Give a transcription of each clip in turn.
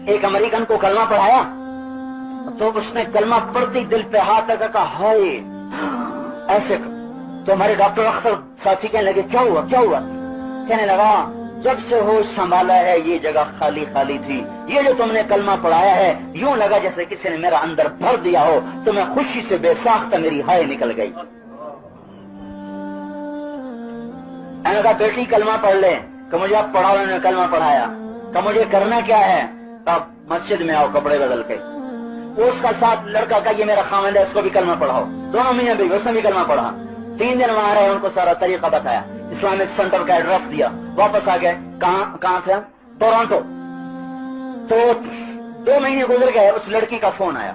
ایک امریکن کو کلمہ پڑھایا تو اس نے کلمہ پڑھتی دل پہ ہاتھ لگا کہا ہائے ایسے. تو ہمارے ڈاکٹر اختر ساتھی کہنے لگے کیا ہوا کیا ہوا؟ کہنے لگا جب سے ہوش سنبھالا ہے یہ جگہ خالی خالی تھی، یہ جو تم نے کلمہ پڑھایا ہے یوں لگا جیسے کسی نے میرا اندر بھر دیا ہو، تو میں خوشی سے بے ساختہ میری ہائے نکل گئی. میں نے کہا بیٹی کلمہ پڑھ لے. کہ مجھے اب پڑھاؤ. انہوں نے کلمہ پڑھایا. کہ مجھے کرنا کیا ہے؟ اب مسجد میں آؤ کپڑے بدل کے. اس کا ساتھ لڑکا کا یہ میرا خامند ہے اس کو بھی کلمہ پڑھاؤ. دونوں میاں بیوی اس نے بھی کلمہ پڑھا. 3 دن وہاں رہے، ان کو سارا طریقہ بتایا، اسلامک سینٹر کا ایڈریس دیا، واپس آ گئے. کہاں تھے؟ ٹورانٹو. تو 2 مہینے گزر گئے، اس لڑکی کا فون آیا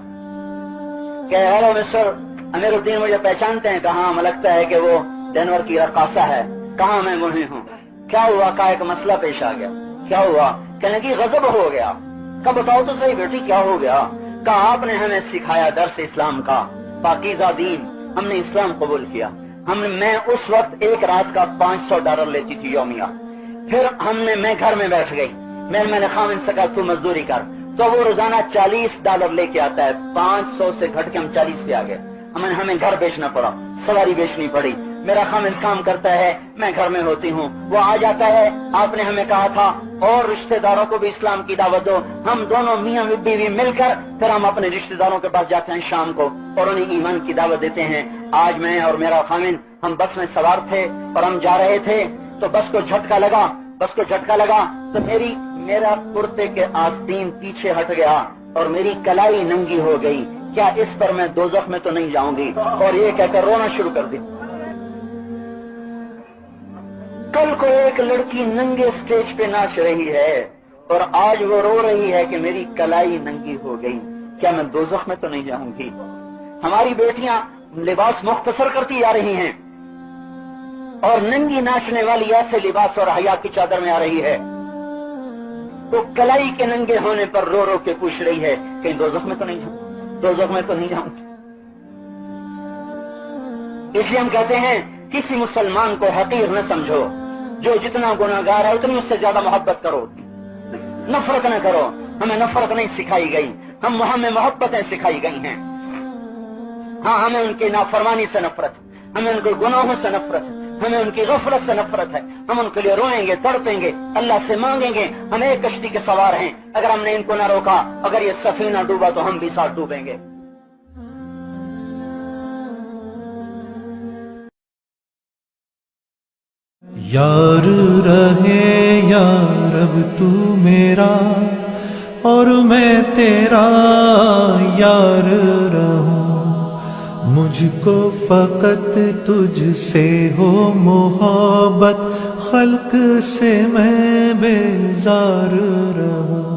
کہ ہیلو مسٹر امیر الدین، مجھے پہچانتے ہیں؟ کہاں؟ ہمیں لگتا ہے کہ وہ ڈینور کی رقاصہ ہے. کہاں؟ میں وہی ہوں. کیا ہوا؟ کا ایک مسئلہ پیش آ گیا. کیا ہوا؟ کہنے کی غضب ہو گیا. کہا بتاؤ تو صحیح بیٹی کیا ہو گیا؟ کہا آپ نے ہمیں سکھایا درس اسلام کا، پاکیزہ دین، ہم نے اسلام قبول کیا. میں اس وقت ایک رات کا $500 لیتی تھی یومیہ. پھر میں گھر میں بیٹھ گئی. میں نے خامن سے کہا تو مزدوری کر. تو وہ روزانہ $40 لے کے آتا ہے. 500 سے گھٹ کے ہم 40 پہ آ گئے. ہمیں گھر بیچنا پڑا، سواری بیچنی پڑی. میرا خامن کام کرتا ہے، میں گھر میں ہوتی ہوں، وہ آ جاتا ہے. آپ نے ہمیں کہا تھا اور رشتہ داروں کو بھی اسلام کی دعوت دو. ہم دونوں میاں بیوی مل کر پھر ہم اپنے رشتہ داروں کے پاس جاتے ہیں شام کو اور انہیں ایمان کی دعوت دیتے ہیں. آج میں اور میرا خامن ہم بس میں سوار تھے اور ہم جا رہے تھے تو بس کو جھٹکا لگا تو میرا کرتے کے آستین پیچھے ہٹ گیا اور میری کلائی ننگی ہو گئی. کیا اس پر میں دوزخ میں تو نہیں جاؤں گی؟ اور یہ کہہ کر رونا شروع کر دی. کل کو ایک لڑکی ننگے اسٹیج پہ ناچ رہی ہے اور آج وہ رو رہی ہے کہ میری کلائی ننگی ہو گئی. کیا میں دوزخ میں تو نہیں جاؤں گی؟ ہماری بیٹیاں لباس مختصر کرتی جا رہی ہیں اور ننگی ناچنے والی ایسے لباس اور حیا کی چادر میں آ رہی ہے تو کلائی کے ننگے ہونے پر رو رو کے پوچھ رہی ہے کہ دوزخ میں تو نہیں جاؤں. اس لیے ہم کہتے ہیں کسی مسلمان کو حقیر نہ سمجھو. جو جتنا گناہگار ہے اتنی اس سے زیادہ محبت کرو، نفرت نہ کرو. ہمیں نفرت نہیں سکھائی گئی، ہمیں محبتیں سکھائی گئی ہیں. ہاں ہمیں ان کی نافرمانی سے نفرت، ہمیں ان کے گناہوں سے نفرت، ہمیں ان کی غفلت سے نفرت ہے. ہم ان کے لیے روئیں گے، تڑپیں گے، اللہ سے مانگیں گے. ہم ایک کشتی کے سوار ہیں، اگر ہم نے ان کو نہ روکا، اگر یہ سفینہ ڈوبا تو ہم بھی ساتھ ڈوبیں گے. یار رہے یا رب تو میرا اور میں تیرا یار رہوں. مجھ کو فقط تجھ سے ہو محبت، خلق سے میں بیزار رہوں.